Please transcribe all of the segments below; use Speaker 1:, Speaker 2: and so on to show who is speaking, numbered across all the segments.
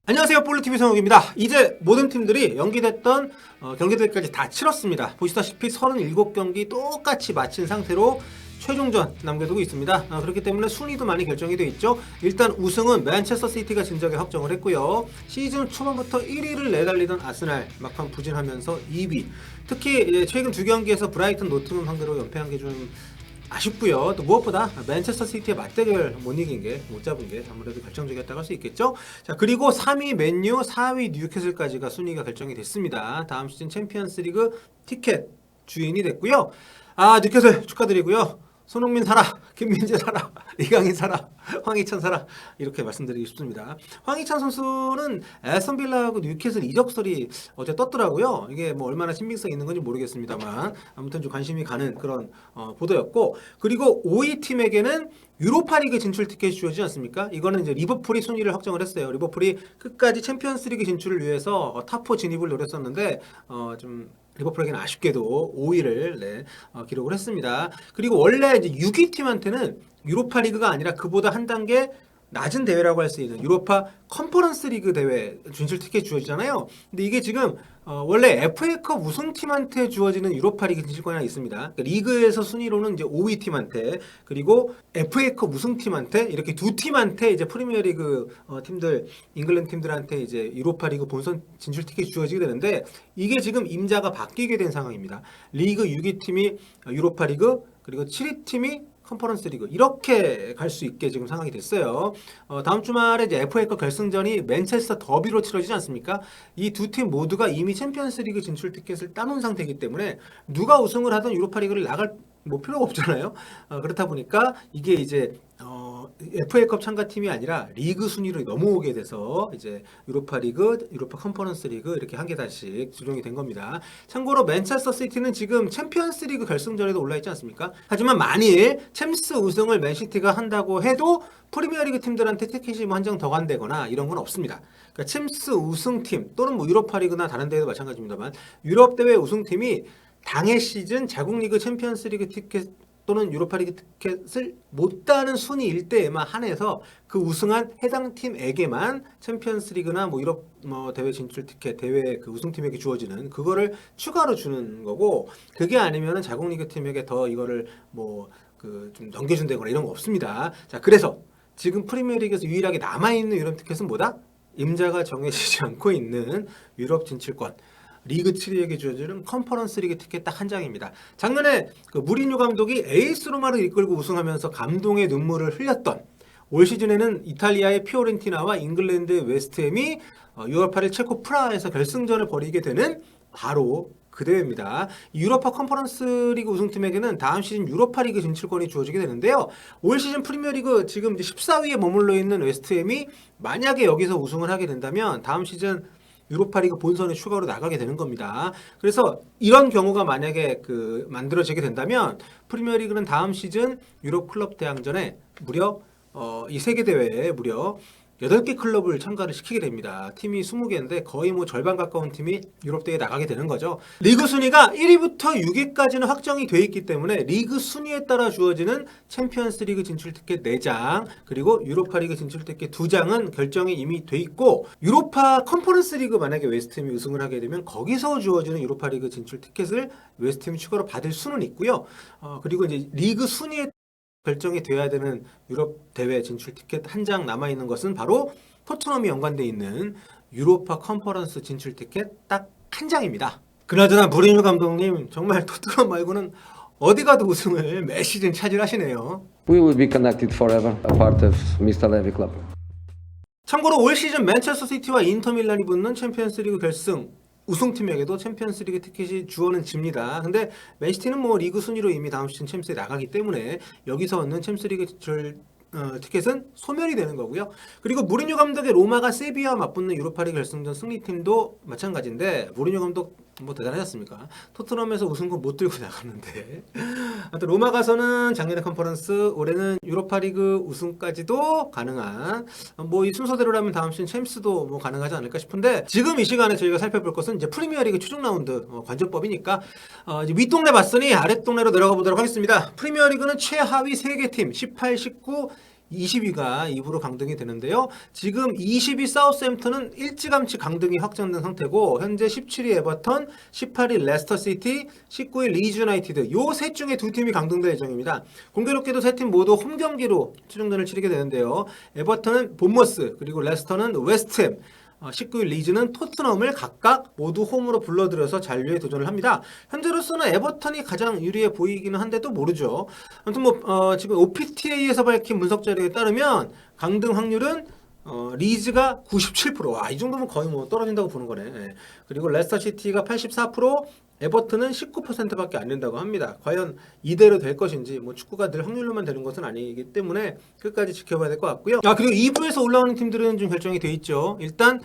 Speaker 1: 안녕하세요, 볼루TV 성욱입니다. 이제 모든 팀들이 연기됐던 경기들까지 다 치렀습니다. 보시다시피 37경기 똑같이 마친 상태로 최종전 남겨두고 있습니다. 그렇기 때문에 순위도 많이 결정이 되어 있죠. 일단 우승은 맨체스터 시티가 진작에 확정을 했고요. 시즌 초반부터 1위를 내달리던 아스날 막판 부진하면서 2위. 특히 최근 두 경기에서 브라이튼 노팅엄 상대로 연패한 게 좀 아쉽고요. 또 무엇보다 맨체스터 시티의 맞대결 못 이긴 게, 못 잡은 게 아무래도 결정적이었다고 할 수 있겠죠. 자, 그리고 3위 맨유, 4위 뉴캐슬까지가 순위가 결정이 됐습니다. 다음 시즌 챔피언스리그 티켓 주인이 됐고요. 뉴캐슬 축하드리고요. 손흥민 사라, 김민재 사라, 이강인 사라, 황희찬 사라, 이렇게 말씀드리고 싶습니다. 황희찬 선수는 에스턴 빌라하고 뉴캐슬 이적설이 어제 떴더라고요. 이게 뭐 얼마나 신빙성 있는 건지 모르겠습니다만 아무튼 좀 관심이 가는 그런 보도였고, 그리고 5위 팀에게는 유로파리그 진출 티켓이 주어지지 않습니까? 이거는 이제 리버풀이 순위를 확정을 했어요. 리버풀이 끝까지 챔피언스리그 진출을 위해서 탑4 진입을 노렸었는데 좀 리버풀에게는 아쉽게도 5위를 기록을 했습니다. 그리고 원래 이제 6위 팀한테는 유로파 리그가 아니라 그보다 한 단계 낮은 대회라고 할 수 있는 유로파 컨퍼런스 리그 대회 진출 티켓 주어지잖아요. 근데 이게 지금 원래 FA컵 우승팀한테 주어지는 유로파 리그 진출권이 하나 있습니다. 그러니까 리그에서 순위로는 이제 5위 팀한테, 그리고 FA컵 우승팀한테, 이렇게 두 팀한테 이제 프리미어리그 팀들, 잉글랜드 팀들한테 이제 유로파 리그 본선 진출 티켓이 주어지게 되는데, 이게 지금 임자가 바뀌게 된 상황입니다. 리그 6위 팀이 유로파 리그, 그리고 7위 팀이 컨퍼런스 리그, 이렇게 갈 수 있게 지금 상황이 됐어요. 다음 주말에 이제 FA컵 결승전이 맨체스터 더비로 치러지지 않습니까? 이 두 팀 모두가 이미 챔피언스 리그 진출 티켓을 따놓은 상태이기 때문에 누가 우승을 하든 유로파 리그를 나갈 뭐 필요가 없잖아요. 그렇다 보니까 이게 이제 FA컵 참가팀이 아니라 리그 순위로 넘어오게 돼서 이제 유로파 리그, 유로파 컨퍼런스 리그 이렇게 한 계단씩 조정이 된 겁니다. 참고로 맨체스터 시티는 지금 챔피언스 리그 결승전에도 올라있지 않습니까? 하지만 만일 챔스 우승을 맨시티가 한다고 해도 프리미어리그 팀들한테 티켓이 뭐 한 장 더 간다거나 이런 건 없습니다. 그러니까 챔스 우승팀 또는 뭐 유로파 리그나 다른 대회도 마찬가지입니다만, 유럽 대회 우승팀이 당해 시즌 자국 리그 챔피언스 리그 티켓 또는 유로파리그 티켓을 못 따는 순위일 때에만 한해서 그 우승한 해당 팀에게만 챔피언스리그나 뭐 유럽 대회 진출 티켓, 대회 그 우승팀에게 주어지는 그거를 추가로 주는 거고, 그게 아니면은 자국 리그 팀에게 더 이거를 뭐 그 좀 넘겨준다거나 이런 거 없습니다. 자, 그래서 지금 프리미어리그에서 유일하게 남아 있는 유럽 티켓은 뭐다? 임자가 정해지지 않고 있는 유럽 진출권. 리그 7위에게 주어지는 컨퍼런스 리그 티켓 딱 한 장입니다. 작년에 그 무리뉴 감독이 에이스 로마를 이끌고 우승하면서 감동의 눈물을 흘렸던 올 시즌에는 이탈리아의 피오렌티나와 잉글랜드의 웨스트햄이 유로파를 체코 프라하에서 결승전을 벌이게 되는 바로 그 대회입니다. 유로파 컨퍼런스 리그 우승팀에게는 다음 시즌 유로파 리그 진출권이 주어지게 되는데요. 올 시즌 프리미어리그 지금 이제 14위에 머물러 있는 웨스트햄이 만약에 여기서 우승을 하게 된다면 다음 시즌 유로파리그 본선에 추가로 나가게 되는 겁니다. 그래서 이런 경우가 만약에 만들어지게 된다면 프리미어리그는 다음 시즌 유럽 클럽 대항전에 무려 이 세계 대회에 무려 8개 클럽을 참가를 시키게 됩니다. 팀이 20개인데 거의 뭐 절반 가까운 팀이 유럽 대회에 나가게 되는 거죠. 리그 순위가 1위부터 6위까지는 확정이 돼 있기 때문에 리그 순위에 따라 주어지는 챔피언스 리그 진출 티켓 4장, 그리고 유로파 리그 진출 티켓 2장은 결정이 이미 돼 있고, 유로파 컨퍼런스 리그 만약에 웨스트햄이 우승을 하게 되면 거기서 주어지는 유로파 리그 진출 티켓을 웨스트햄이 추가로 받을 수는 있고요. 그리고 이제 리그 순위에 결정이 돼야 되는 유럽 대회 진출 티켓 한 장 남아 있는 것은 바로 토트넘이 연관돼 있는 유로파 컨퍼런스 진출 티켓 딱 한 장입니다. 그나저나 무리뉴 감독님 정말 토트넘 말고는 어디 가도 우승을 매 시즌 차지하시네요.
Speaker 2: We will be connected forever, a part of Mr. Levy Club.
Speaker 1: 참고로 올 시즌 맨체스터 시티와 인터밀란이 붙는 챔피언스리그 결승 우승팀에게도 챔피언스리그 티켓이 주어집니다. 근데 맨시티는 뭐 리그 순위로 이미 다음 시즌 챔스에 나가기 때문에 여기서 얻는 챔스리그 티켓은 소멸이 되는 거고요. 그리고 무리뉴 감독의 로마가 세비야와 맞붙는 유로파리그 결승전 승리팀도 마찬가지인데, 무리뉴 감독 뭐 대단하셨습니까? 토트넘에서 우승권 못 들고 나갔는데 하여튼 로마 가서는 작년에 컨퍼런스, 올해는 유로파리그 우승까지도 가능한, 뭐 이 순서대로라면 다음 시즌 챔스도 뭐 가능하지 않을까 싶은데, 지금 이 시간에 저희가 살펴볼 것은 이제 프리미어리그 최종 라운드 관전법이니까 이제 윗동네 봤으니 아랫동네로 내려가 보도록 하겠습니다. 프리미어리그는 최하위 3개 팀 18, 19, 20위가 2부로 강등이 되는데요. 지금 20위 사우스햄튼은 일찌감치 강등이 확정된 상태고 현재 17위 에버턴, 18위 레스터시티, 19위 리즈 유나이티드 요 셋 중에 두 팀이 강등될 예정입니다. 공교롭게도 세 팀 모두 홈 경기로 최종전을 치르게 되는데요. 에버턴은 본머스 그리고 레스터는 웨스트햄 19위 리즈는 토트넘을 각각 모두 홈으로 불러들여서 잔류에 도전을 합니다. 현재로서는 에버턴이 가장 유리해 보이기는 한데도 모르죠. 아무튼 지금 OPTA에서 밝힌 분석 자료에 따르면 강등 확률은 리즈가 97%. 와, 이 정도면 거의 떨어진다고 보는 거네. 예. 그리고 레스터시티가 84%, 에버튼은 19%밖에 안 된다고 합니다. 과연 이대로 될 것인지 축구가 늘 확률로만 되는 것은 아니기 때문에 끝까지 지켜봐야 될 것 같고요. 그리고 2부에서 올라오는 팀들은 좀 결정이 돼 있죠. 일단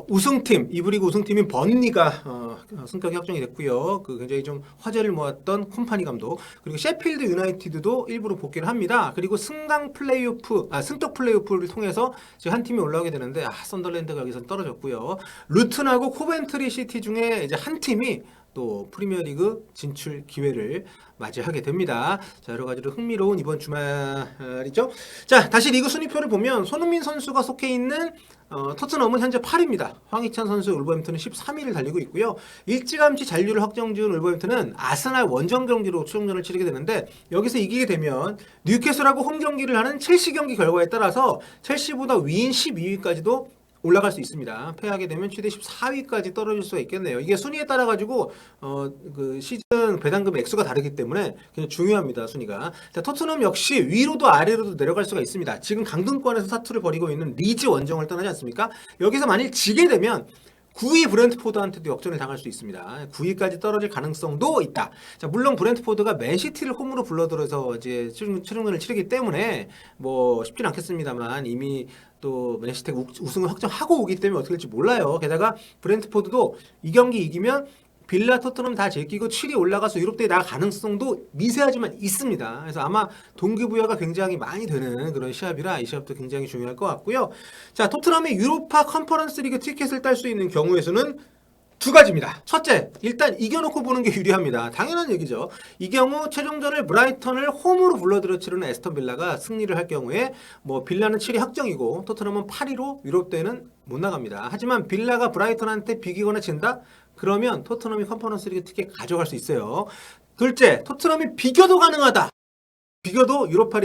Speaker 1: 우승팀, 2부 리그 우승팀인 번리가 승격이 확정이 됐고요. 굉장히 좀 화제를 모았던 콤파니 감독, 그리고 셰필드 유나이티드도 일부러 복귀를 합니다. 그리고 승강 플레이오프, 승격 플레이오프를 통해서 지금 한 팀이 올라오게 되는데 썬더랜드가 여기서 떨어졌고요. 루튼하고 코벤트리 시티 중에 이제 한 팀이 또 프리미어리그 진출 기회를 맞이하게 됩니다. 자, 여러 가지로 흥미로운 이번 주말이죠. 자, 다시 리그 순위표를 보면 손흥민 선수가 속해 있는 토트넘은 현재 8위입니다. 황희찬 선수 울버햄튼은 13위를 달리고 있고요. 일찌감치 잔류를 확정 지은 울버햄튼은 아스날 원정 경기로 최종전을 치르게 되는데 여기서 이기게 되면 뉴캐슬하고 홈 경기를 하는 첼시 경기 결과에 따라서 첼시보다 위인 12위까지도 올라갈 수 있습니다. 패하게 되면 최대 14위까지 떨어질 수가 있겠네요. 이게 순위에 따라 가지고 시즌 배당금 액수가 다르기 때문에 굉장히 중요합니다. 순위가. 자, 토트넘 역시 위로도 아래로도 내려갈 수가 있습니다. 지금 강등권에서 사투를 벌이고 있는 리즈 원정을 떠나지 않습니까? 여기서 만일 지게 되면 9위 브렌트포드한테도 역전을 당할 수 있습니다. 9위까지 떨어질 가능성도 있다. 자, 물론 브렌트포드가 맨시티를 홈으로 불러들여서 이제 최종전을 치르기 때문에 쉽진 않겠습니다만 이미 또 맨시티가 우승을 확정하고 오기 때문에 어떻게 될지 몰라요. 게다가 브렌트포드도 이 경기 이기면 빌라, 토트넘 다 제끼고 7위 올라가서 유럽대회 나갈 가능성도 미세하지만 있습니다. 그래서 아마 동기부여가 굉장히 많이 되는 그런 시합이라 이 시합도 굉장히 중요할 것 같고요. 자, 토트넘이 유로파 컨퍼런스 리그 티켓을 딸 수 있는 경우의 수는 두 가지입니다. 첫째, 일단 이겨놓고 보는 게 유리합니다. 당연한 얘기죠. 이 경우 최종전을 브라이턴을 홈으로 불러들여 치르는 에스턴 빌라가 승리를 할 경우에 빌라는 7위 확정이고 토트넘은 8위로 유럽대회는 못 나갑니다. 하지만 빌라가 브라이턴한테 비기거나 진다? 그러면 토트넘이 컨퍼런스 리그 티켓 가져갈 수 있어요. 둘째, 토트넘이 비겨도 가능하다. 비겨도 유로파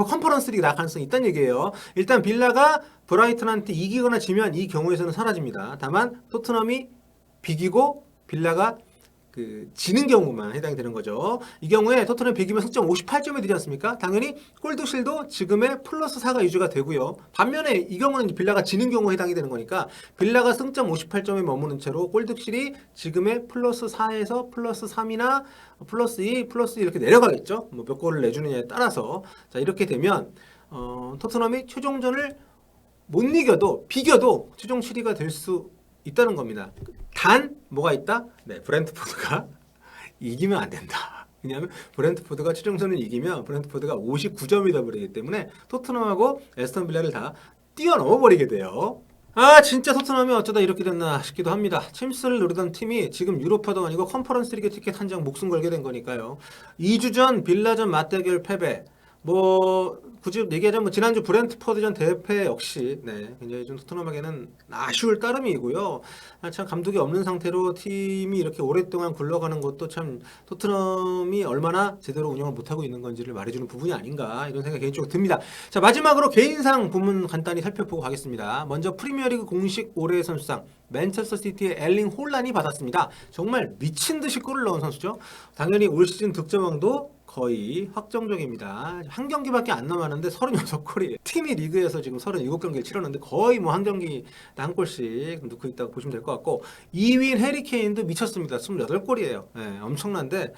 Speaker 1: 컨퍼런스 리그 나갈 가능성이 있다는 얘기예요. 일단 빌라가 브라이턴한테 이기거나 지면 이 경우에서는 사라집니다. 다만 토트넘이 비기고 빌라가 지는 경우만 해당이 되는 거죠. 이 경우에 토트넘이 비기면 승점 58점이 되지 않습니까? 당연히 골드실도 지금의 플러스 4가 유지가 되고요. 반면에 이 경우는 빌라가 지는 경우에 해당이 되는 거니까 빌라가 승점 58점에 머무는 채로 골드실이 지금의 플러스 4에서 플러스 3이나 플러스 2, 플러스 2 이렇게 내려가겠죠. 몇 골을 내주느냐에 따라서. 자, 이렇게 되면 토트넘이 최종전을 못 이겨도 비겨도 최종 7위가 될 수 있다는 겁니다. 단 뭐가 있다? 네, 브렌트포드가 이기면 안 된다. 왜냐하면 브렌트포드가 최종전을 이기면 브렌트포드가 59점이 되버리기 때문에 토트넘하고 에스턴 빌라를 다 뛰어넘어 버리게 돼요. 진짜 토트넘이 어쩌다 이렇게 됐나 싶기도 합니다. 챔스를 노리던 팀이 지금 유로파도 아니고 컨퍼런스 리그 티켓 한 장 목숨 걸게 된 거니까요. 2주 전 빌라전 맞대결 패배. 굳이 얘기하자면 지난주 브렌트포드전 대패 역시 굉장히 좀 토트넘에게는 아쉬울 따름이고요. 참 감독이 없는 상태로 팀이 이렇게 오랫동안 굴러가는 것도 참 토트넘이 얼마나 제대로 운영을 못하고 있는 건지를 말해주는 부분이 아닌가 이런 생각이 개인적으로 듭니다. 자, 마지막으로 개인상 부문 간단히 살펴보고 가겠습니다. 먼저 프리미어리그 공식 올해의 선수상 맨체스터 시티의 엘링 홀란이 받았습니다. 정말 미친 듯이 골을 넣은 선수죠. 당연히 올 시즌 득점왕도 거의 확정적입니다. 한 경기밖에 안 남았는데 36골이에요. 팀이 리그에서 지금 37경기를 치렀는데 거의 한 경기 한 골씩 넣고 있다고 보시면 될 것 같고 2위인 해리 케인도 미쳤습니다. 28골이에요. 엄청난데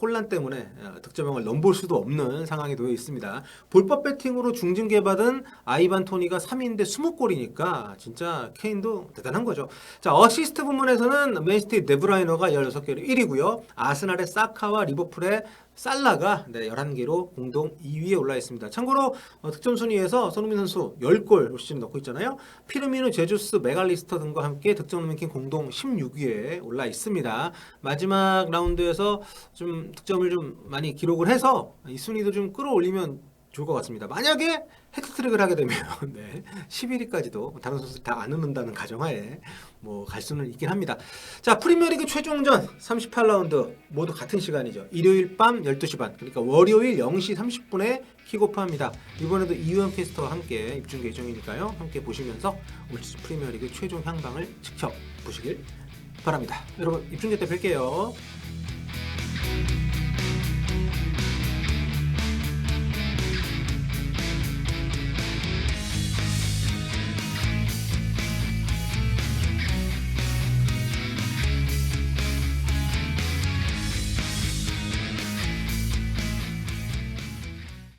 Speaker 1: 혼란 때문에 득점왕을 넘볼 수도 없는 상황이 놓여 있습니다. 볼법 배팅으로 중징계받은 아이반 토니가 3위인데 20골이니까 진짜 케인도 대단한 거죠. 자, 어시스트 부문에서는 맨시티 데브라이너가 16개로 1위고요. 아스날의 사카와 리버풀의 살라가 11개로 공동 2위에 올라 있습니다. 참고로 득점 순위에서 손흥민 선수 10골 올 시즌 넣고 있잖아요. 피르미누, 제주스, 메갈리스터 등과 함께 득점 랭킹 공동 16위에 올라 있습니다. 마지막 라운드에서 좀 득점을 좀 많이 기록을 해서 이 순위도 좀 끌어올리면 좋을 것 같습니다. 만약에 해트트릭을 하게 되면 네, 11위까지도 다른 선수들 다 안 오른다는 가정하에 뭐 갈 수는 있긴 합니다. 자, 프리미어리그 최종전 38라운드 모두 같은 시간이죠. 일요일 밤 12시 반, 그러니까 월요일 0시 30분에 킥오프합니다. 이번에도 이유현 캐스터와 함께 입중 예정이니까요. 함께 보시면서 올 시즌 프리미어리그 최종 향방을 지켜보시길 바랍니다. 여러분 입중계 때 뵐게요.